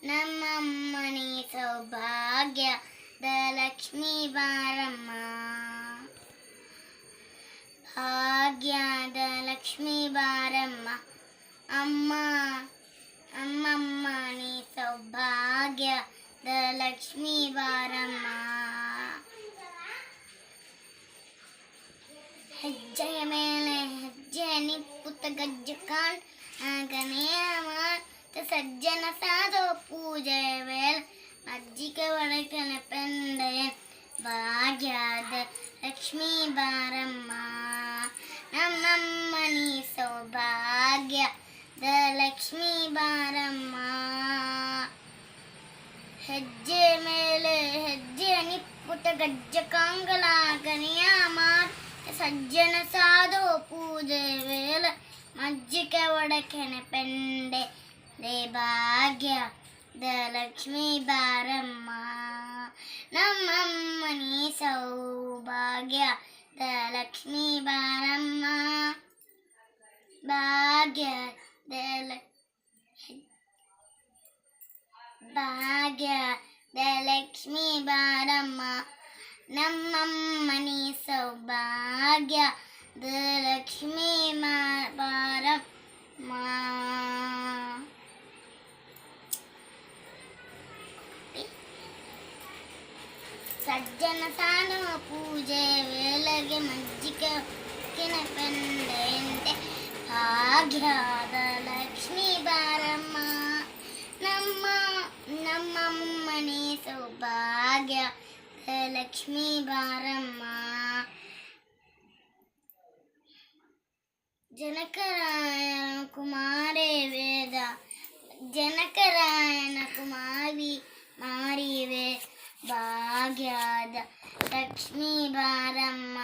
ನಮ್ಮಮ್ಮನಿ ಸೌಭಾಗ್ಯದ ಲಕ್ಷ್ಮೀ ಬಾರಮ್ಮ. ಭಾಗ್ಯದ ಲಕ್ಷ್ಮೀ ಬಾರಮ್ಮ. ಅಮ್ಮಮ್ಮನಿ ಸೌಭಾಗ್ಯದ ಲಕ್ಷ್ಮೀ ಬಾರಮ್ಮ. ಹೆಜ್ಜೆಯ ಮೇಲೆ ಹೆಜ್ಜೆ ನಿಪ್ಪುತ್ತ ಗಜ್ಜೆ ಕಾಣ್ ಆಗನೆಯ ಸಜ್ಜನ ಸಾಧು ಪೂಜೆ ವೇಳೆ ಮಜ್ಜಿಗೆ ಒಳಗನ ಪೆಂಡೆ. ಭಾಗ್ಯದ ಲಕ್ಷ್ಮೀ ಬಾರಮ್ಮ. ನಮ್ಮಮ್ಮನಿ ಸೌಭಾಗ್ಯದ ಲಕ್ಷ್ಮೀ ಬಾರಮ್ಮ. ಹೆಜ್ಜೆ ಮೇಲೆ ಹೆಜ್ಜೆ ನಿಪ್ಪುಟ ಗಜ್ಜೆ ಕಾಂಗಲಾಗನೆಯ ಸಜ್ಜನ ಸಾಧು ಪೂಜೆ ವೇಳೆ ಮಜ್ಜಿಗೆ ಒಡಕೆನೆ ಪೆಂಡೆ. ಭಾಗ್ಯದ ಲಕ್ಷ್ಮೀ ಬಾರಮ್ಮ. ನಮ್ಮಮ್ಮನಿ ಸೌಭಾಗ್ಯದ ಲಕ್ಷ್ಮೀ ಬಾರಮ್ಮ. ಭಾಗ್ಯದ ಲಕ್ಷ್ಮೀ ಬಾರಮ್ಮ. ನಮ್ಮಮ್ಮನಿ ಸೌಭಾಗ್ಯದ ಲಕ್ಷ್ಮೀ ಬಾರಮ್ಮ. ಸಜ್ಜನ ಸಾನು ಪೂಜೆ ವೇಳೆಗೆ ಮಜ್ಜಿಗೆ ಪೆಂಡೆಂತೆ. ಭಾಗ್ಯದ ಲಕ್ಷ್ಮೀ ಬಾರಮ್ಮ. ನಮ್ಮಮ್ಮನಿ ಸೌಭಾಗ್ಯದ ಲಕ್ಷ್ಮೀ ಬಾರಮ್ಮ. ಜನಕರಾಯನ ಕುಮಾರೇ ವೇದ ಜನಕರಾಯನ ಕುಮಾರಿ ಮಾರಿವೆ. ಭಾಗ್ಯದ ಲಕ್ಷ್ಮೀ ಬಾರಮ್ಮ.